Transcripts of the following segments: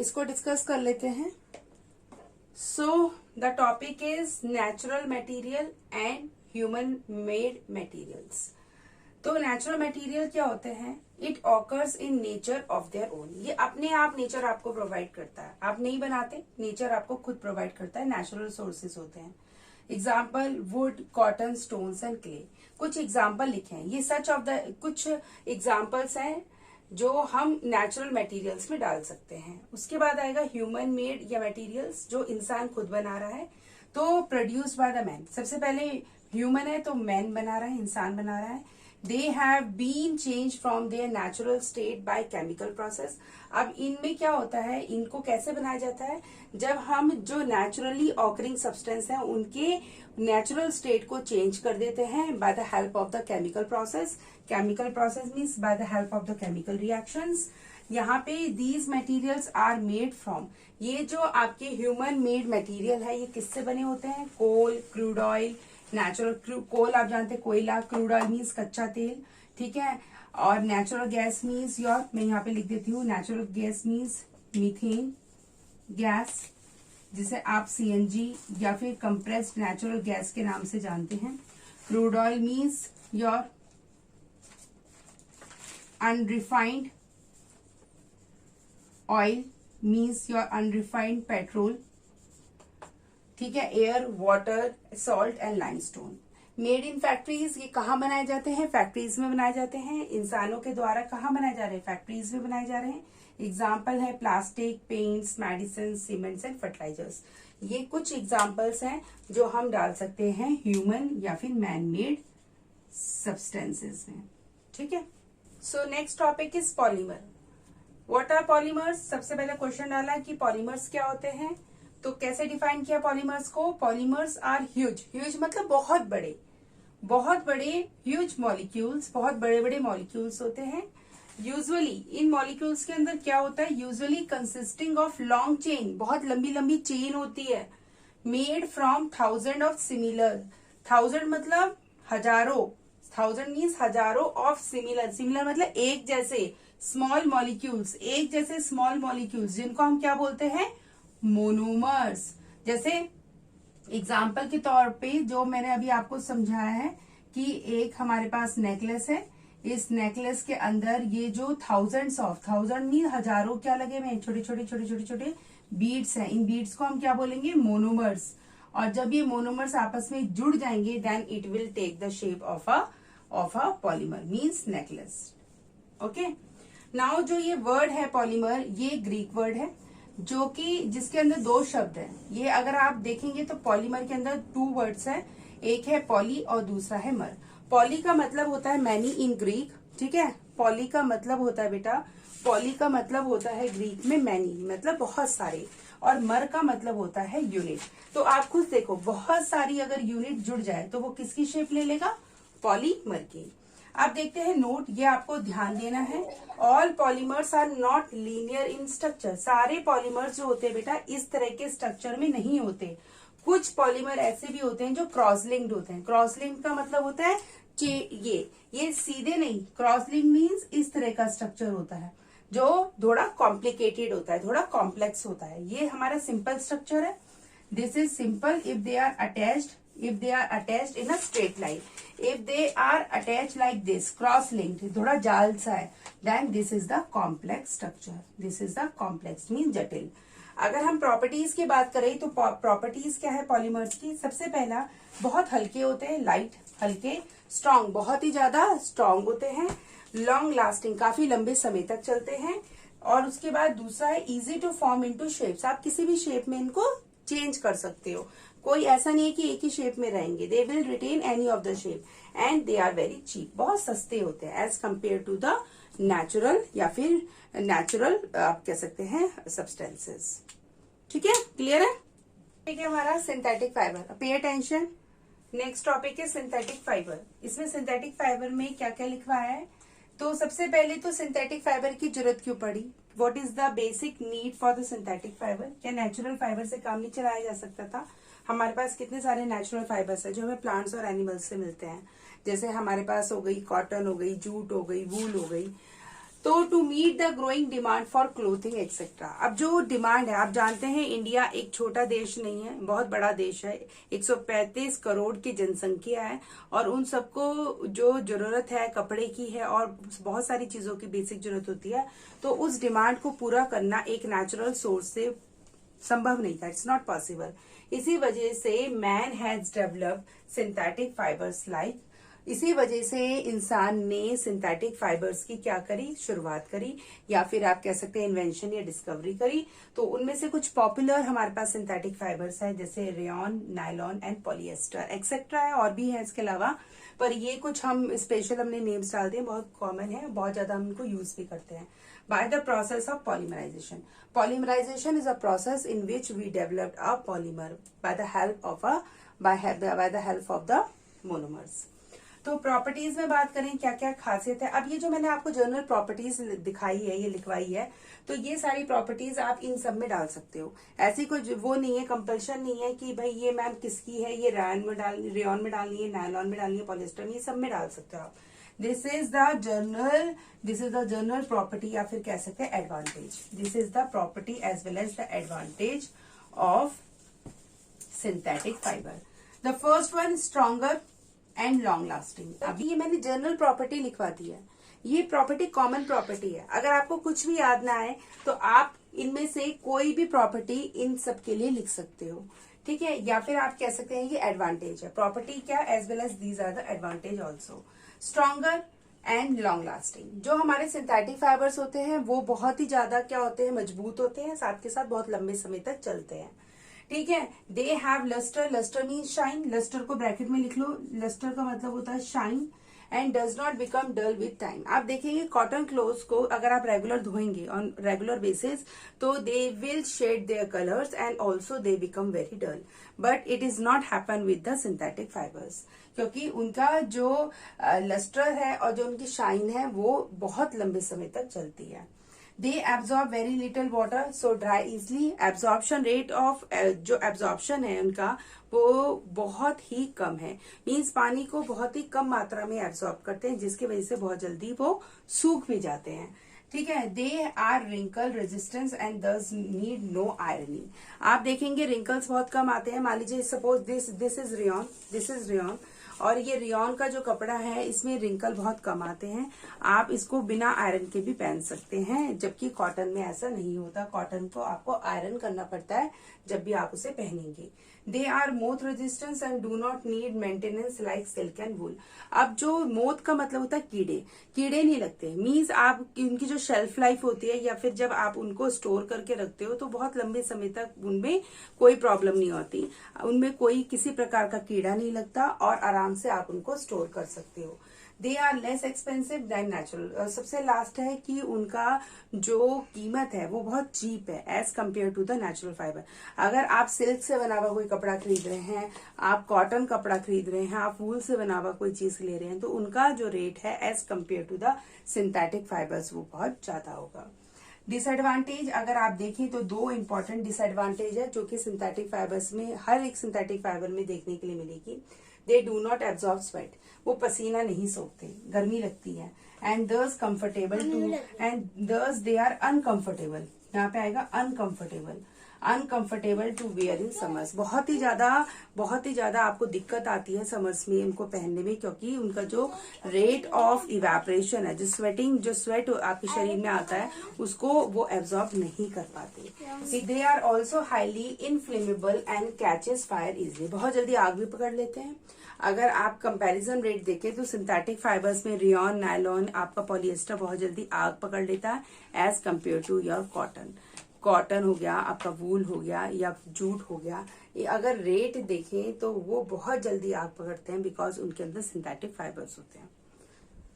इसको डिस्कस कर लेते हैं। So the topic is natural material and human made materials. तो नेचुरल मटेरियल क्या होते हैं? It occurs in nature of their own. ये अपने आप नेचर आपको प्रोवाइड करता है, आप नहीं बनाते, नेचर आपको खुद प्रोवाइड करता है। नेचुरल सोर्सेज होते हैं। Example would, cotton, stones and clay. कुछ एग्जाम्पल लिखे हैं, ये सच ऑफ द कुछ एग्जाम्पल्स हैं जो हम नेचुरल मटेरियल्स में डाल सकते हैं। उसके बाद आएगा ह्यूमन मेड या मटेरियल्स, जो इंसान खुद बना रहा है, तो प्रोड्यूस बाय द मैन। सबसे पहले ह्यूमन है तो मैन बना रहा है, इंसान बना रहा है। They have been changed from their natural state by chemical process। अब इनमें क्या होता है, इनको कैसे बनाया जाता है? जब हम जो नेचुरली ऑकरिंग सब्सटेंस है उनके नेचुरल स्टेट को चेंज कर देते हैं by the help of the chemical process. Chemical process means by the help of the chemical reactions. यहाँ पे these materials are made from, ये जो आपके ह्यूमन मेड मटेरियल है ये किससे बने होते हैं? कोल, क्रूड ऑयल, नेचुरल कोल आप जानते हैं, कोयला, क्रूड ऑयल मीन्स कच्चा तेल, ठीक है। और नेचुरल गैस मीन्स योर, मैं यहाँ पे लिख देती हूँ, natural gas means methane gas, जिसे आप सीएनजी या फिर कंप्रेस्ड नेचुरल गैस के नाम से जानते हैं। Crude oil means your unrefined oil means your unrefined petrol, ठीक है। Air, water, salt and limestone. Made in factories, ये कहाँ बनाए जाते हैं? फैक्ट्रीज में बनाए जाते हैं। इंसानों के द्वारा कहाँ बनाए जा रहे हैं? फैक्ट्रीज में बनाए जा रहे हैं। एग्जाम्पल है plastic, paints, medicine, cements and fertilisers. ये कुछ एग्जाम्पल्स हैं जो हम डाल सकते हैं ह्यूमन या फिर मैन मेड सब्सटेंसेस में, ठीक है। So next topic is polymer. What are polymers? सबसे पहले क्वेश्चन डाला कि पॉलीमर्स क्या होते हैं, तो कैसे डिफाइन किया पॉलीमर्स को? पॉलीमर्स आर ह्यूज, ह्यूज मतलब बहुत बड़े, बहुत बड़े, ह्यूज मॉलिक्यूल्स, बहुत बड़े बड़े मॉलिक्यूल्स होते हैं। यूजुअली इन मॉलिक्यूल्स के अंदर क्या होता है? Usually consisting of long chain, बहुत लंबी लंबी चेन होती है। Made from thousand of similar, thousand मतलब हजारों, थाउजेंड मीन्स हजारों ऑफ सिमिलर, सिमिलर मतलब एक जैसे, स्मॉल मॉलिक्यूल्स, एक जैसे स्मॉल मॉलिक्यूल्स, जिनको हम क्या बोलते हैं? मोनोमर्स। जैसे एग्जाम्पल के तौर पे जो मैंने अभी आपको समझाया है कि एक हमारे पास नेकलेस है, इस नेकलेस के अंदर ये जो थाउजेंड्स ऑफ, थाउजेंड मीन हजारों क्या लगे हुए, छोटे छोटे छोटे छोटे छोटे बीड्स हैं। इन बीड्स को हम क्या बोलेंगे? मोनोमर्स। और जब ये मोनोमर्स आपस में जुड़ जाएंगे then it will take the shape of a polymer means necklace. Okay, now जो ये वर्ड है पॉलीमर, ये ग्रीक वर्ड है जो कि जिसके अंदर दो शब्द हैं। ये अगर आप देखेंगे तो पॉलीमर के अंदर टू वर्ड्स है, एक है पॉली और दूसरा है मर। पॉली का मतलब होता है मैनी इन ग्रीक, ठीक है। पॉली का मतलब होता है बेटा, पॉली का मतलब होता है ग्रीक में मैनी मतलब बहुत सारे, और मर का मतलब होता है यूनिट। तो आप खुद देखो, बहुत सारी अगर यूनिट जुड़ जाए तो वो किसकी शेप ले लेगा? पॉलीमर की। अब देखते हैं नोट, ये आपको ध्यान देना है। All polymers are not linear in structure. सारे पॉलीमर्स जो होते हैं बेटा इस तरह के स्ट्रक्चर में नहीं होते। कुछ पॉलीमर ऐसे भी होते हैं जो क्रॉस लिंक्ड होते हैं। क्रॉस लिंक का मतलब होता है ये सीधे नहीं, क्रॉस लिंक मीन्स इस तरह का स्ट्रक्चर होता है जो थोड़ा कॉम्प्लिकेटेड होता है, थोड़ा कॉम्प्लेक्स होता है। ये हमारा सिंपल स्ट्रक्चर है। This is simple if they are attached, if they are attached in a straight line, if they are attached like this, cross linked, थोड़ा जाल सा है, then this is the complex structure, this is the complex means जटिल। अगर हम properties की बात करें तो प्रॉपर्टीज क्या है पॉलीमर्स की? सबसे पहला, बहुत हल्के होते हैं, लाइट, हल्के, स्ट्रॉन्ग, बहुत ही ज्यादा स्ट्रॉन्ग होते हैं, लॉन्ग लास्टिंग, काफी लंबे समय तक चलते हैं, और उसके बाद दूसरा है easy to form into shapes, आप किसी भी शेप में इनको चेंज कर सकते हो। कोई ऐसा नहीं है कि एक ही शेप में रहेंगे, they will retain any of the shape, and they are very cheap, बहुत सस्ते होते हैं as compare to the natural या फिर नेचुरल आप कह सकते हैं सब्सटेंसेस। ठीक है, क्लियर है? ठीक है, हमारा synthetic fibre, pay attention. Next topic है सिंथेटिक फाइबर। इसमें सिंथेटिक फाइबर में क्या क्या लिखवा है? तो सबसे पहले तो सिंथेटिक फाइबर की जरूरत क्यों पड़ी? What is the basic need for the synthetic fibre? क्या नेचुरल फाइबर से काम नहीं चलाया जा सकता था? हमारे पास कितने सारे नेचुरल फाइबर्स है जो हमें प्लांट्स और एनिमल्स से मिलते हैं। जैसे हमारे पास हो गई कॉटन, हो गई जूट, हो गई वूल, हो गई। तो to meet the growing demand for clothing etcetera. अब जो डिमांड है, आप जानते हैं इंडिया एक छोटा देश नहीं है, बहुत बड़ा देश है। 135 करोड़ की जनसंख्या है और उन सबको जो जरूरत है कपड़े की है और बहुत सारी चीजों की बेसिक जरूरत होती है। तो उस डिमांड को पूरा करना एक नेचुरल सोर्स से संभव नहीं था, इट्स नॉट पॉसिबल। इसी वजह से man has developed synthetic fibres like, इसी वजह से इंसान ने सिंथेटिक फाइबर्स की क्या करी, शुरुआत करी, या फिर आप कह सकते हैं इन्वेंशन या डिस्कवरी करी। तो उनमें से कुछ पॉपुलर हमारे पास सिंथेटिक फाइबर्स है, जैसे rayon, nylon and polyester etcetera है, और भी है इसके अलावा, पर ये कुछ हम स्पेशल हमने नेम्स डाल दिए, बहुत कॉमन है, बहुत ज्यादा हम इनको यूज भी करते हैं। By the process of polymerisation, polymerisation is a process in which we developed a polymer by the help of the monomers. तो प्रॉपर्टीज में बात करें क्या क्या खासियत है। अब ये जो मैंने आपको जनरल प्रॉपर्टीज दिखाई है, ये लिखवाई है, तो ये सारी प्रॉपर्टीज आप इन सब में डाल सकते हो। ऐसी कोई वो नहीं है, कंपल्शन नहीं है कि भाई ये मैम किसकी है, ये रेयॉन में डालनी है, नायलॉन में डालनी है, पॉलिएस्टर में, ये सब में डाल सकते हो आप। This is the general property, या फिर कह सकते हैं advantage. This is the property as well as the advantage of synthetic fibre. The first one, stronger and long lasting. अभी ये मैंने जनरल प्रॉपर्टी लिखवा दी है, ये प्रॉपर्टी कॉमन प्रॉपर्टी है। अगर आपको कुछ भी याद ना आए तो आप इनमें से कोई भी प्रॉपर्टी इन सब के लिए लिख सकते हो, ठीक है। या फिर आप कह सकते हैं ये एडवांटेज है, प्रॉपर्टी क्या, as well as these are the advantage also. Stronger and long lasting, जो हमारे सिंथेटिक फाइबर्स होते हैं वो बहुत ही ज्यादा क्या होते हैं, मजबूत होते हैं, साथ के साथ बहुत लंबे समय तक चलते हैं, ठीक है। They have lustre, lustre mean shine, lustre को ब्रैकेट में लिख लो, लस्टर का मतलब होता है shine, and does not become dull with time. आप देखेंगे कॉटन क्लोथ्स को अगर आप रेगुलर धोएंगे ऑन रेगुलर बेसिस तो they will shed their colours and also they become very dull, but it is not happen with the synthetic fibres, क्योंकि उनका जो लस्टर है और जो उनकी शाइन है वो बहुत लंबे समय तक चलती है। They absorb very little water, so dry easily. Absorption rate of जो absorption है उनका वो बहुत ही कम है, मीन्स पानी को बहुत ही कम मात्रा में एब्जॉर्ब करते हैं, जिसकी वजह से बहुत जल्दी वो सूख भी जाते हैं, ठीक है। They are wrinkle resistance and thus need no ironing. आप देखेंगे रिंकल्स बहुत कम आते हैं। मान लीजिए सपोज दिस इज रेयॉन, और ये रेयॉन का जो कपड़ा है इसमें रिंकल बहुत कम आते हैं, आप इसको बिना आयरन के भी पहन सकते हैं, जबकि कॉटन में ऐसा नहीं होता, कॉटन को आपको आयरन करना पड़ता है जब भी आप उसे पहनेंगे। They are moth resistance and do not need maintenance like silk and wool. अब जो मोथ का मतलब होता है कीड़े, कीड़े नहीं लगते, मीन्स आप उनकी जो शेल्फ लाइफ होती है या फिर जब आप उनको स्टोर करके रखते हो तो बहुत लंबे समय तक उनमें कोई प्रॉब्लम नहीं होती, उनमें कोई किसी प्रकार का कीड़ा नहीं लगता और आराम से आप उनको स्टोर कर सकते हो। They are less expensive than natural. सबसे लास्ट है कि उनका जो कीमत है वो बहुत चीप है as compare to the natural fibre. अगर आप सिल्क से बना हुआ कोई कपड़ा खरीद रहे हैं, आप कॉटन कपड़ा खरीद रहे हैं, आप वूल से बना हुआ कोई चीज ले रहे हैं, तो उनका जो रेट है as compare to the synthetic fibres वो बहुत ज्यादा होगा। डिसएडवांटेज अगर आप देखें तो दो इंपॉर्टेंट डिसएडवांटेज है जो कि सिंथेटिक फाइबर्स में, हर एक सिंथेटिक फाइबर में देखने के लिए मिलेगी। They do not absorb sweat, वो पसीना नहीं सोखते, गर्मी लगती है, एंड दस कंफर्टेबल टू एंड दस दे आर अनकंफर्टेबल, यहाँ पे आएगा uncomfortable to wear in summers. बहुत ही ज्यादा आपको दिक्कत आती है समर्स में इनको पहनने में, क्योंकि उनका जो रेट ऑफ इवेपोरेशन है, जो स्वेट आपके शरीर में आता है उसको वो एब्जॉर्ब नहीं कर पाते। They are also highly inflammable and catches fire easily, बहुत जल्दी आग भी पकड़ लेते हैं। अगर आप कंपैरिजन रेट देखें तो सिंथेटिक फाइबर्स में रेयॉन, नायलॉन, आपका पॉलिएस्टर बहुत जल्दी आग पकड़ लेता है as compare to your cotton हो गया, आपका वूल हो गया या जूट हो गया, ये अगर रेट देखें तो वो बहुत जल्दी आग पकड़ते हैं बिकॉज उनके अंदर सिंथेटिक फाइबर्स होते हैं।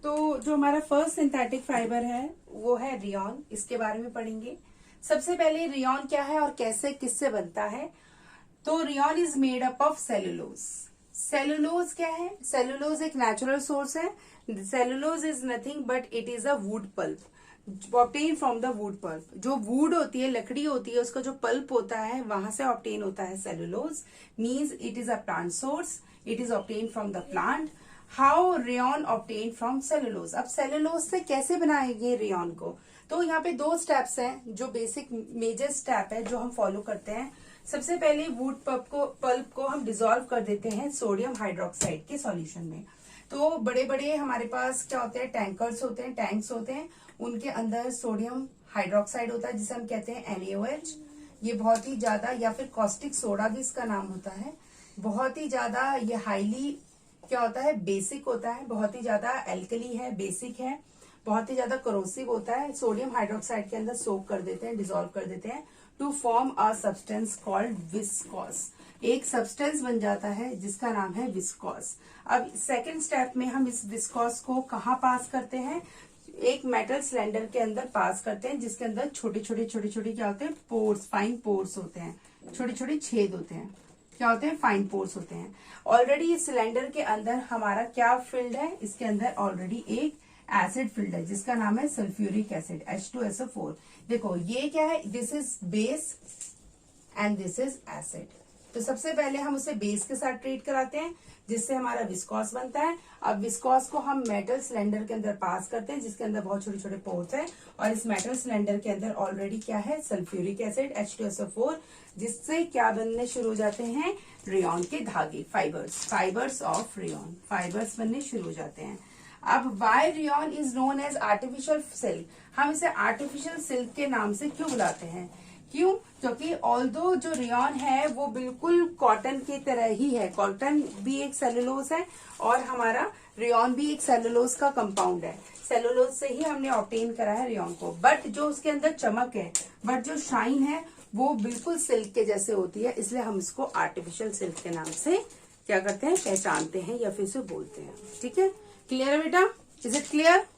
तो जो हमारा फर्स्ट सिंथेटिक फाइबर है वो है रेयॉन, इसके बारे में पढ़ेंगे। सबसे पहले रेयॉन क्या है और कैसे किससे बनता है। तो rayon is made up of cellulose. Cellulose क्या है, सेलुलोज एक नेचुरल सोर्स है। Cellulose is nothing but it is a wood pulp obtain from the wood pulp. जो वुड होती है, लकड़ी होती है, उसका जो पल्प होता है वहां से ऑब्टेन होता है cellulose, means it is a plant source, it is obtain from the plant. How rayon obtain from cellulose. अब सेलुलोज से कैसे बनाएंगे रेयन को, तो यहाँ पे दो स्टेप्स हैं जो बेसिक मेजर स्टेप है जो हम फॉलो करते हैं। सबसे पहले वुड पल्प को हम डिसॉल्व कर देते हैं सोडियम हाइड्रोक्साइड के सॉल्यूशन में। तो बड़े बड़े हमारे पास क्या होते हैं, टैंकर्स होते हैं, टैंक्स होते हैं, उनके अंदर सोडियम हाइड्रोक्साइड होता है जिसे हम कहते हैं NaOH। ये बहुत ही ज्यादा, या फिर कॉस्टिक सोडा भी इसका नाम होता है, बहुत ही ज्यादा ये हाईली क्या होता है, बेसिक होता है, बहुत ही ज्यादा एल्कली है, बेसिक है, बहुत ही ज्यादा करोसिव होता है। सोडियम हाइड्रोक्साइड के अंदर सोक कर देते हैं, डिसॉल्व कर देते हैं to form a substance called viscose. एक सब्सटेंस बन जाता है जिसका नाम है विस्कोस। अब सेकेंड स्टेप में हम इस विस्कोस को कहाँ पास करते हैं, एक मेटल सिलेंडर के अंदर पास करते हैं जिसके अंदर छोटे छोटे क्या होते हैं, पोर्स, फाइन पोर्स होते हैं, छोटे छोटे छेद होते हैं, क्या होते हैं, फाइन पोर्स होते हैं। ऑलरेडी इस सिलेंडर के अंदर हमारा क्या फिल्ड है, इसके अंदर ऑलरेडी एक एसिड फिल्ड है जिसका नाम है सल्फ्यूरिक एसिड H2SO4। देखो ये क्या है, this is base and this is acid. तो सबसे पहले हम उसे बेस के साथ ट्रीट कराते हैं जिससे हमारा विस्कोस बनता है। अब विस्कोस को हम मेटल सिलेंडर के अंदर पास करते हैं जिसके अंदर बहुत छोटे छोटे पोर्स हैं, और इस मेटल सिलेंडर के अंदर ऑलरेडी क्या है, सल्फ्यूरिक एसिड H2SO4, जिससे क्या बनने शुरू हो जाते हैं, रेयन के धागे, फाइबर्स ऑफ रेयन, फाइबर्स बनने शुरू हो जाते हैं। अब why rayon is known as artificial silk, हम इसे आर्टिफिशियल सिल्क के नाम से क्यों बुलाते हैं, क्यों, क्योंकि ऑल्दो जो रेयन है वो बिल्कुल कॉटन की तरह ही है, कॉटन भी एक सेलुलोज है और हमारा रेयन भी एक सेलुलोज का कंपाउंड है, सेलुलोज से ही हमने ऑब्टेन करा है रेयन को। बट जो उसके अंदर चमक है, बट जो शाइन है वो बिल्कुल सिल्क के जैसे होती है, इसलिए हम इसको आर्टिफिशियल सिल्क के नाम से क्या करते हैं, पहचानते हैं या फिर से बोलते हैं। ठीक है, क्लियर है बेटा, इज इट क्लियर।